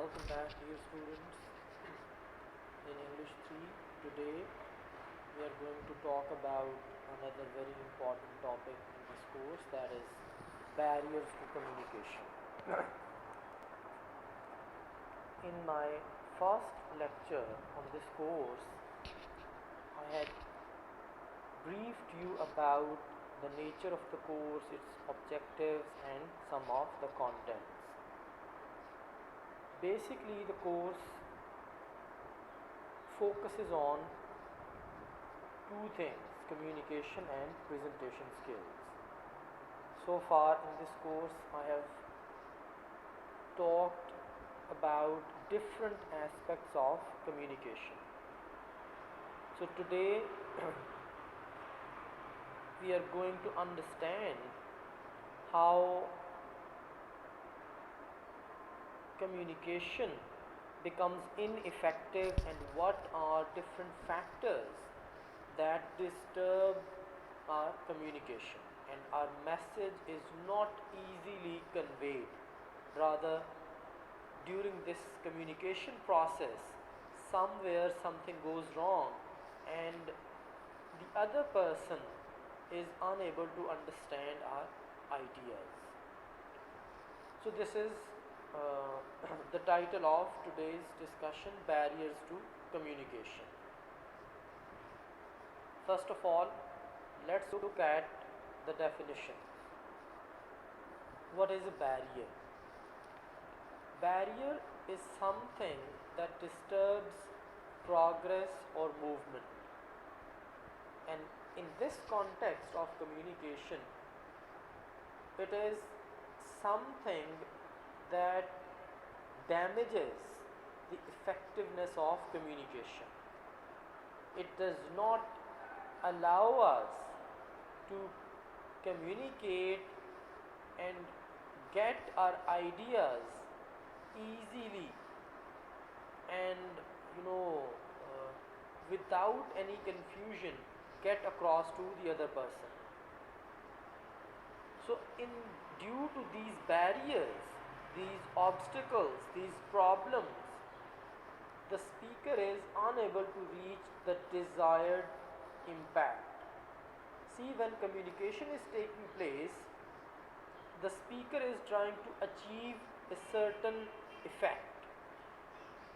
Welcome back, dear students, in English 3. Today we are going to talk about another very important topic in this course, that is barriers to communication. In my first lecture on this course, I had briefed you about the nature of the course, its objectives, and some of the contents. Basically, the course focuses on two things: communication and presentation skills. So far in this course, I have talked about different aspects of communication. So today we are going to understand how communication becomes ineffective and what are different factors that disturb our communication, and our message is not easily conveyed. Rather, during this communication process, somewhere something goes wrong and the other person is unable to understand our ideas. So this is the title of today's discussion: barriers to communication. First of all, let's look at the definition. What is a barrier? Barrier is something that disturbs progress or movement. And in this context of communication, it is something that damages the effectiveness of communication. It does not allow us to communicate and get our ideas easily and without any confusion get across to the other person. So due to these barriers, these obstacles, these problems, the speaker is unable to reach the desired impact. See, when communication is taking place, the speaker is trying to achieve a certain effect.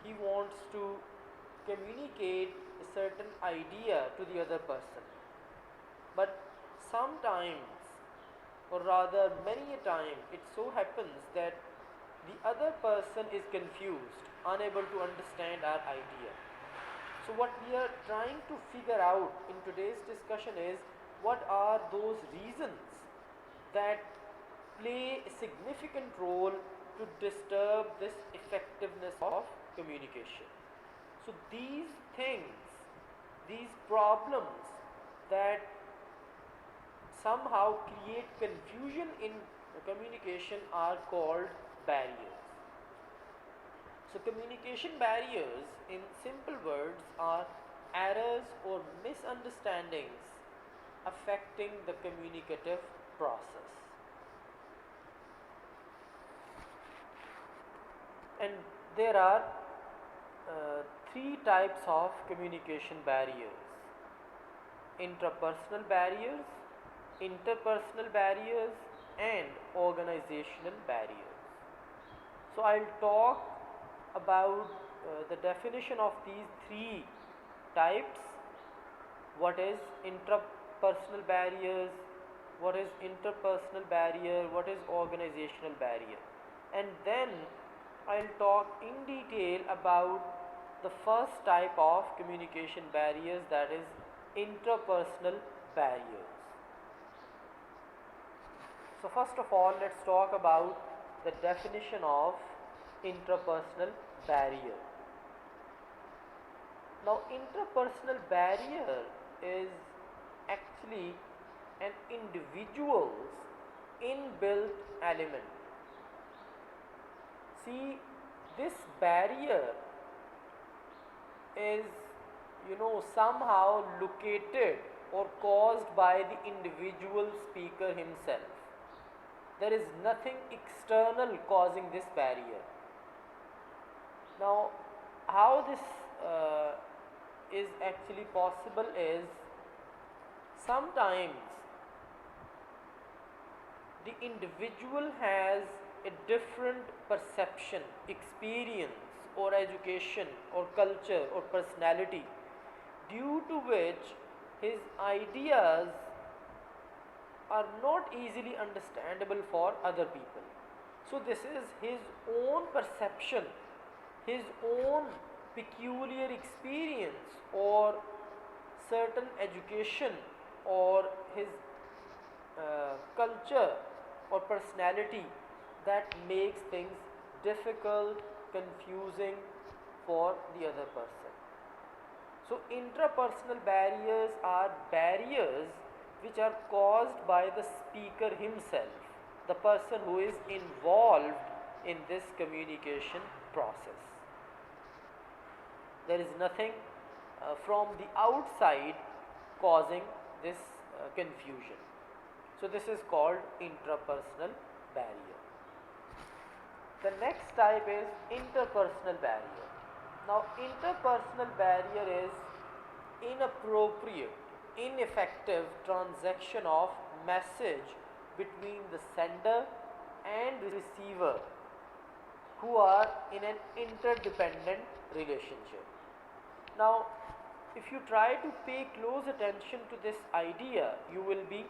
He wants to communicate a certain idea to the other person. But sometimes, or rather many a time, it so happens that the other person is confused, unable to understand our idea. So what we are trying to figure out in today's discussion is, what are those reasons that play a significant role to disturb this effectiveness of communication. So these things, these problems that somehow create confusion in communication are called barriers. So communication barriers, in simple words, are errors or misunderstandings affecting the communicative process. And there are three types of communication barriers: intrapersonal barriers, interpersonal barriers, and organizational barriers. So I'll talk about the definition of these three types. What is intrapersonal barriers, what is interpersonal barrier, what is organizational barrier, and then I'll talk in detail about the first type of communication barriers, that is interpersonal barriers. So first of all, let's talk about the definition of intrapersonal barrier. Now, intrapersonal barrier is actually an individual's inbuilt element. See, this barrier is somehow located or caused by the individual speaker himself. There is nothing external causing this barrier. Now, how this is actually possible is sometimes the individual has a different perception, experience, or education, or culture, or personality, due to which his ideas are not easily understandable for other people. So, this is his own perception, his own peculiar experience, or certain education, or his culture or personality that makes things difficult, confusing for the other person. So, intrapersonal barriers are barriers which are caused by the speaker himself, the person who is involved in this communication process. There is nothing from the outside causing this confusion. So, this is called intrapersonal barrier. The next type is interpersonal barrier. Now, interpersonal barrier is inappropriate, ineffective transaction of message between the sender and receiver who are in an interdependent relationship. Now, if you try to pay close attention to this idea, you will be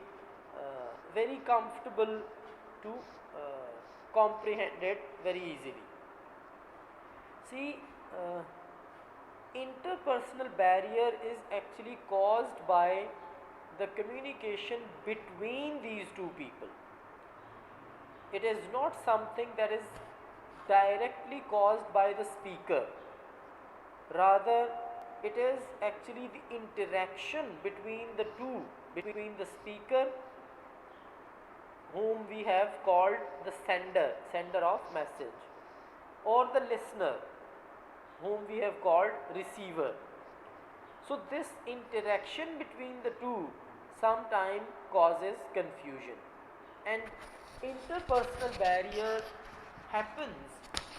very comfortable to comprehend it very easily. See, interpersonal barrier is actually caused by the communication between these two people. It is not something that is directly caused by the speaker. Rather, it is actually the interaction between the two, between the speaker, whom we have called the sender of message, or the listener, whom we have called receiver. So, this interaction between the two sometimes causes confusion, and interpersonal barrier happens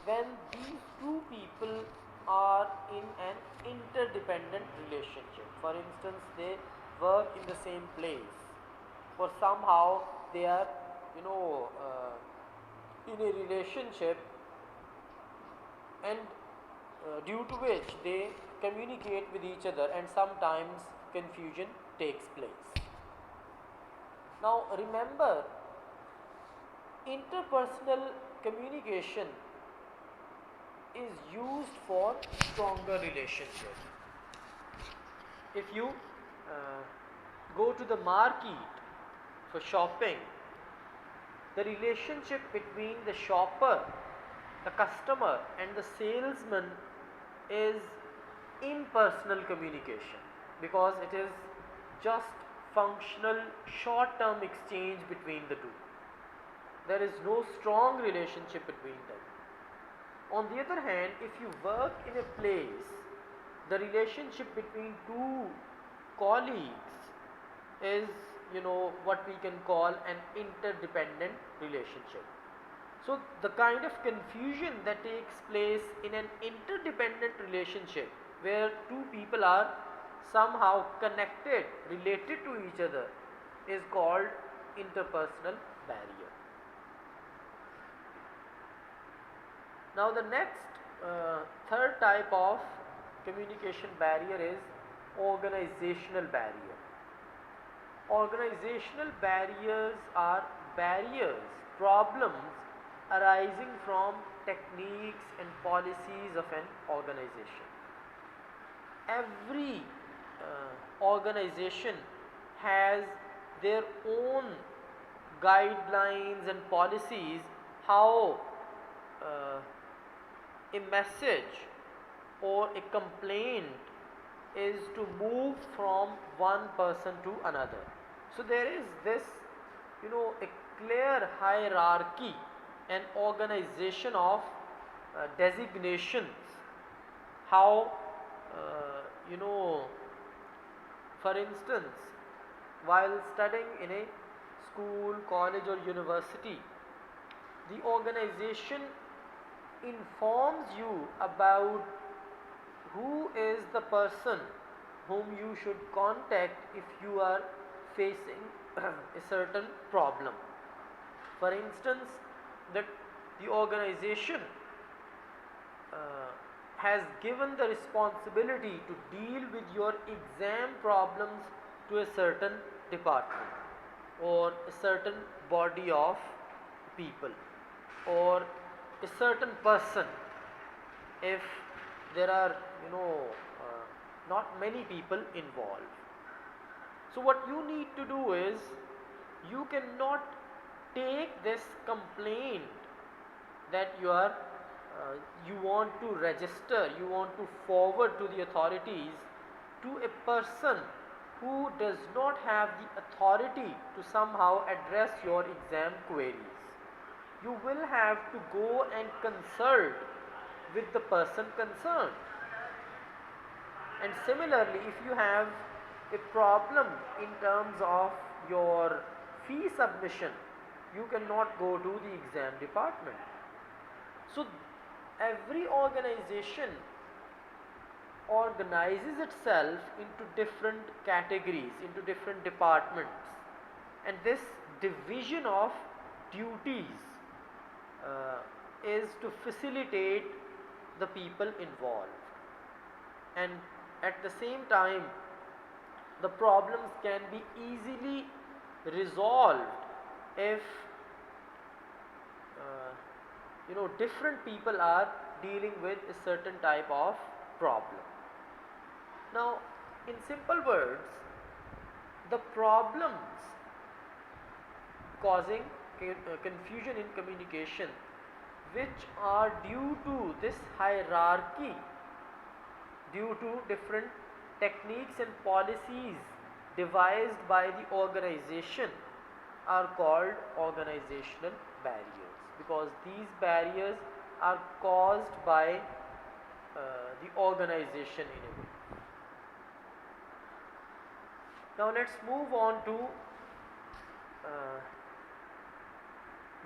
when these two people are in an interdependent relationship. For instance, they work in the same place, or somehow they are, in a relationship, and due to which they communicate with each other, and sometimes confusion takes place. Now, remember, interpersonal communication is used for stronger relationship. If you go to the market for shopping, the relationship between the shopper, the customer, and the salesman is impersonal communication, because it is just functional short term exchange between the two. There is no strong relationship between them. On the other hand, if you work in a place, the relationship between two colleagues is, what we can call an interdependent relationship. So, the kind of confusion that takes place in an interdependent relationship, where two people are somehow connected, related to each other, is called interpersonal barrier. Now, the next third type of communication barrier is organizational barrier. Organizational barriers are barriers, problems arising from techniques and policies of an organization. Every organization has their own guidelines and policies how a message or a complaint is to move from one person to another. So, there is this, a clear hierarchy and organization of designations, how, for instance, while studying in a school, college, or university, the organization informs you about who is the person whom you should contact if you are facing a certain problem. For instance, that the organization has given the responsibility to deal with your exam problems to a certain department or a certain body of people or a certain person. If there are not many people involved, so what you need to do is, you cannot take this complaint that you want to register, you want to forward to the authorities, to a person who does not have the authority to somehow address your exam queries. You will have to go and consult with the person concerned. And similarly, if you have a problem in terms of your fee submission, you cannot go to the exam department. So every organization organizes itself into different categories, into different departments, and this division of duties is to facilitate the people involved, and at the same time the problems can be easily resolved if different people are dealing with a certain type of problem. Now, in simple words, the problems causing confusion in communication, which are due to this hierarchy, due to different techniques and policies devised by the organization, are called organizational barriers, because these barriers are caused by the organization in a way. Now let's move on to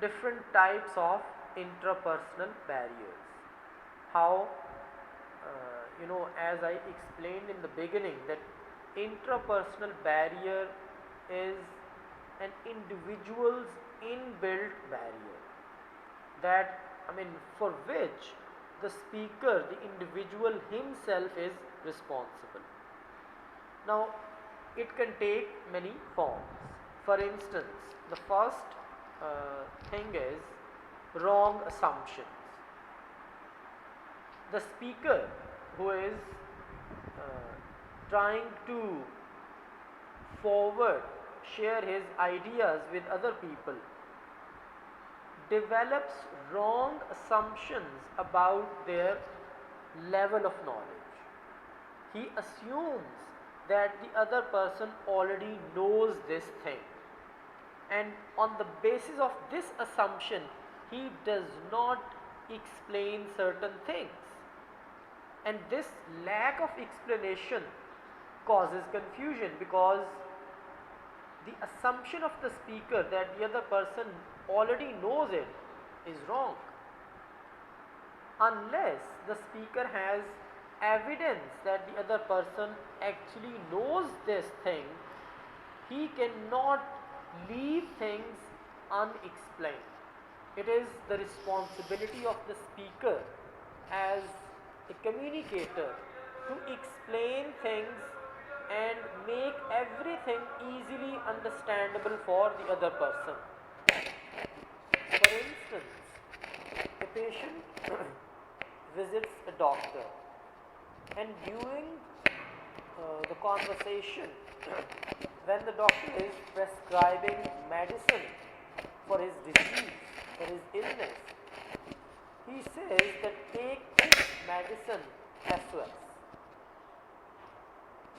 different types of intrapersonal barriers. How as I explained in the beginning, that intrapersonal barrier is an individual's inbuilt barrier, that for which the speaker, the individual himself, is responsible. Now it can take many forms. For instance, the first thing is wrong assumptions. The speaker who is trying to share his ideas with other people, develops wrong assumptions about their level of knowledge. He assumes that the other person already knows this thing, and on the basis of this assumption, he does not explain certain things, and this lack of explanation causes confusion, because the assumption of the speaker that the other person already knows it is wrong. Unless the speaker has evidence that the other person actually knows this thing, he cannot leave things unexplained. It is the responsibility of the speaker as a communicator to explain things and make everything easily understandable for the other person. For instance, a patient visits a doctor, and during the conversation, when the doctor is prescribing medicine for his disease, for his illness, he says that take this medicine SOS.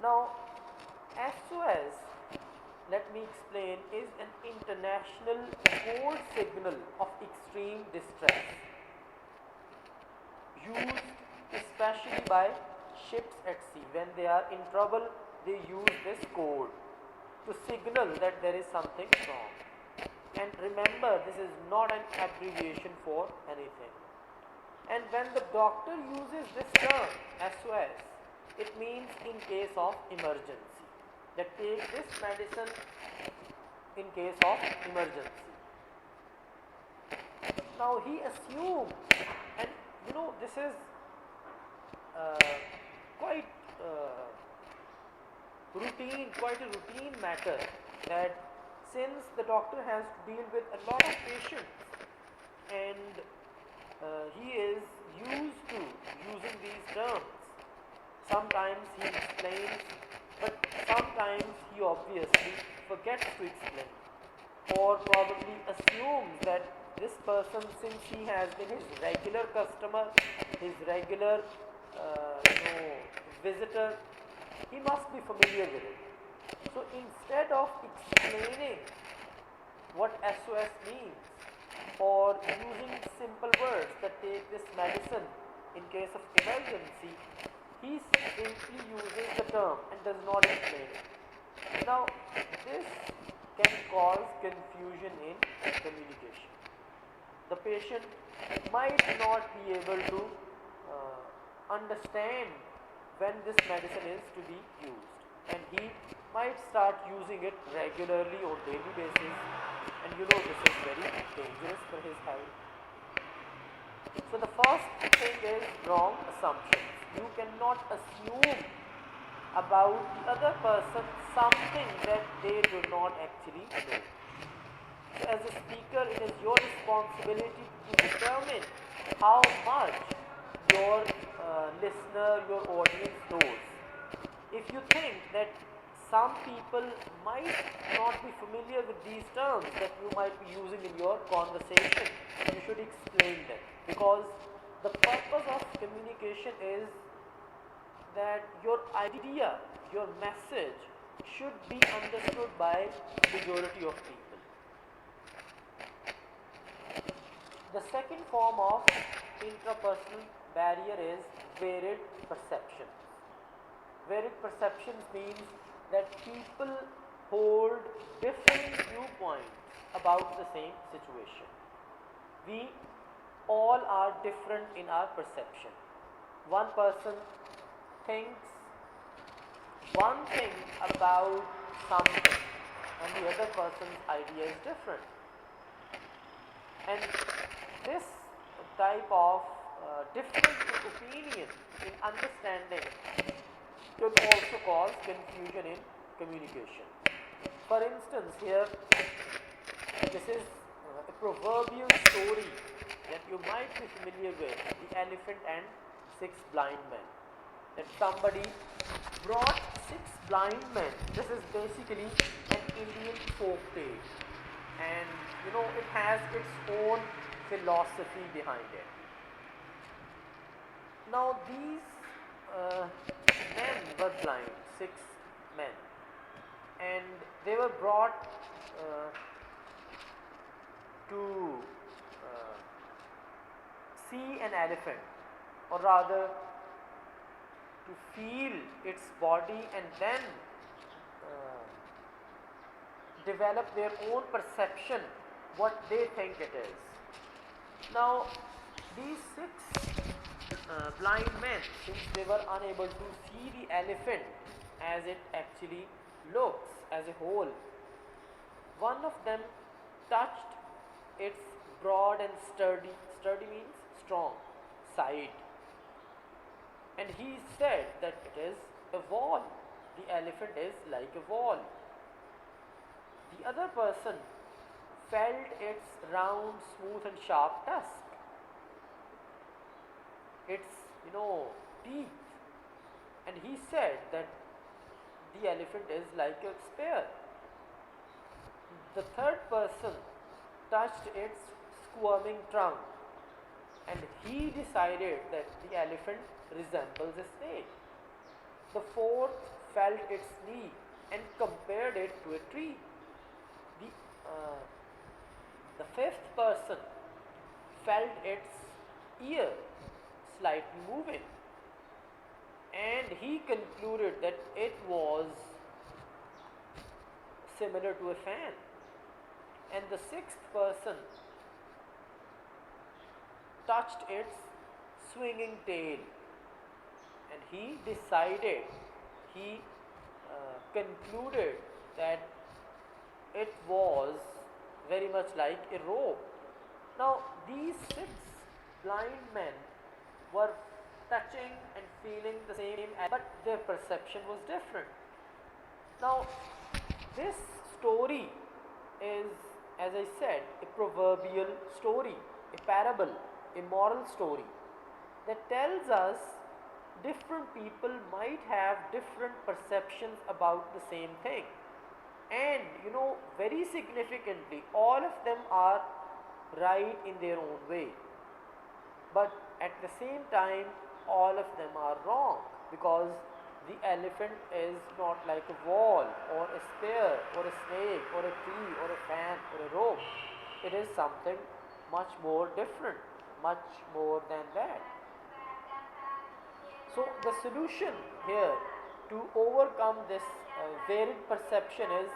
Now, SOS, let me explain, is an international code signal of extreme distress, used especially by ships at sea. When they are in trouble, they use this code to signal that there is something wrong. And remember, this is not an abbreviation for anything. And when the doctor uses this term SOS, it means in case of emergency. That take this medicine in case of emergency. Now he assumed, and this is uh, quite quite a routine matter, that since the doctor has to deal with a lot of patients and he is used to using these terms, sometimes he explains, but sometimes he obviously forgets to explain, or probably assumes that this person, since he has been his regular customer, his regular visitor, he must be familiar with it. So instead of explaining what SOS means, or using simple words that take this medicine in case of emergency, he simply uses the term and does not explain it. Now, this can cause confusion in communication. The patient might not be able to understand when this medicine is to be used, and he might start using it regularly on daily basis, and this is very dangerous for his health. So the first thing is wrong assumptions. You cannot assume about the other person something that they do not actually know. So as a speaker, it is your responsibility to determine how much your listener, your audience knows. If you think that some people might not be familiar with these terms that you might be using in your conversation, you should explain them, because the purpose of communication is that your idea, your message should be understood by majority of people. The second form of intrapersonal barrier is varied perceptions. Varied perceptions means that people hold different viewpoints about the same situation. We all are different in our perception. One person thinks one thing about something, and the other person's idea is different. And this type of difference in opinion, in understanding, could also cause confusion in communication. For instance, here, this is a proverbial story that you might be familiar with, the elephant and six blind men. That somebody brought six blind men. This is basically an Indian folk tale, and it has its own philosophy behind it. Now these men were blind, six men, and they were brought to see an elephant, or rather to feel its body, and then develop their own perception what they think it is. Now these six blind men, since they were unable to see the elephant as it actually looks as a whole, one of them touched its broad and sturdy means strong, side, and he said that it is a wall. The elephant is like a wall. The other person felt its round, smooth and sharp tusk, its teeth, and he said that the elephant is like a spear. The third person touched its squirming trunk, and he decided that the elephant resembles a snake. The fourth felt its knee and compared it to a tree. The, uh, the fifth person felt its ear slightly moving, and he concluded that it was similar to a fan. And the sixth person touched its swinging tail, and he decided, he concluded that it was very much like a rope. Now, these six blind men were touching and feeling the same, but their perception was different. Now, this story is, as I said, a proverbial story, a parable, a moral story that tells us different people might have different perceptions about the same thing. And very significantly, all of them are right in their own way. But at the same time, all of them are wrong, because the elephant is not like a wall or a spear or a snake or a tree or a fan or a rope. It is something much more different, much more than that. So, the solution here to overcome this varied perception is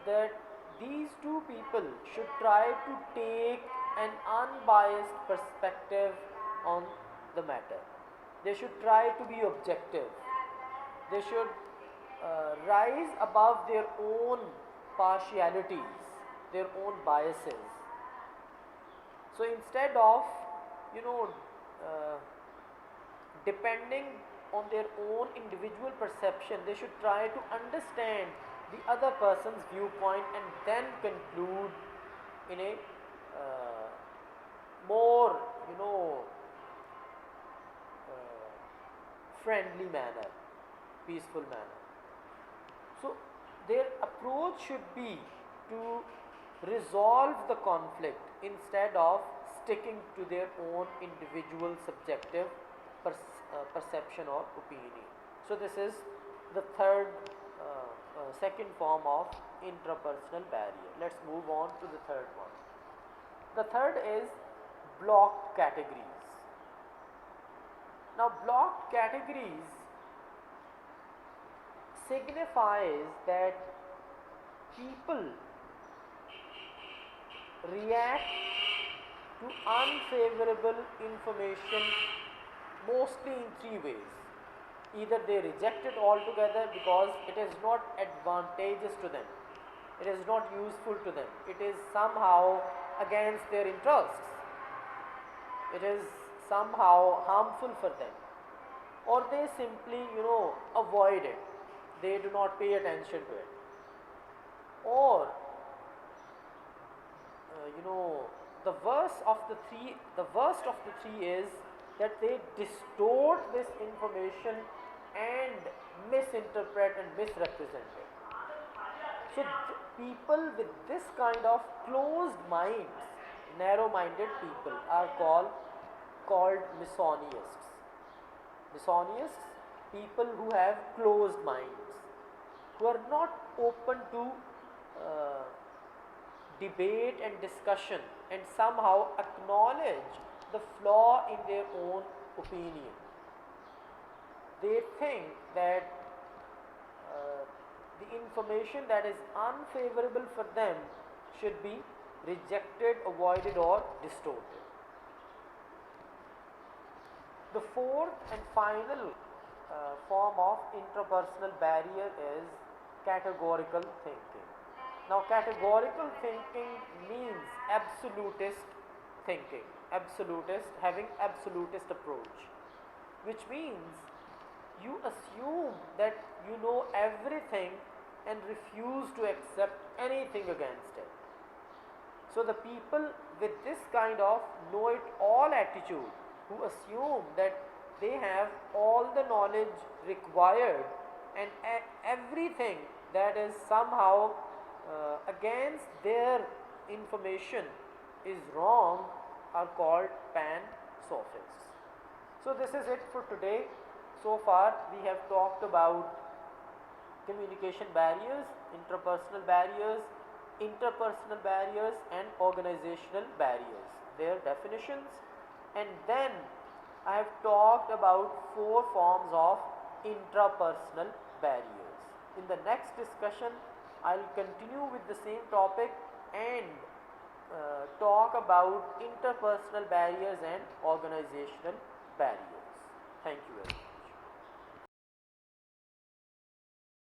that these two people should try to take an unbiased perspective on the matter. They should try to be objective. They should rise above their own partialities, their own biases. So instead of, you know, uh, depending on their own individual perception, they should try to understand the other person's viewpoint and then conclude in a more, uh, friendly manner, peaceful manner. So their approach should be to resolve the conflict instead of sticking to their own individual subjective perception or opinion. So this is the second form of intrapersonal barrier. Let's move on to the third one. The third is blocked categories. Now, blocked categories signifies that people react to unfavorable information mostly in three ways. Either they reject it altogether because it is not advantageous to them, it is not useful to them, it is somehow against their interests, it is somehow harmful for them, or they simply avoid it, they do not pay attention to it, or the worst of the three is that they distort this information and misinterpret and misrepresent it. So people with this kind of closed minds, narrow minded people, are called misogynist. Misogynist, people who have closed minds, who are not open to debate and discussion and somehow acknowledge the flaw in their own opinion. They think that the information that is unfavorable for them should be rejected, avoided, or distorted. The fourth and final form of intrapersonal barrier is categorical thinking. Now, categorical thinking means absolutist thinking, having absolutist approach, which means you assume that you know everything and refuse to accept anything against it. So the people with this kind of know-it-all attitude, who assume that they have all the knowledge required and everything that is somehow against their information is wrong, are called pan-sophists. So this is it for today. So far we have talked about communication barriers, intrapersonal barriers, interpersonal barriers, and organizational barriers, their definitions, and then I have talked about 4 forms of intrapersonal barriers. In the next discussion, I will continue with the same topic and talk about interpersonal barriers and organizational barriers.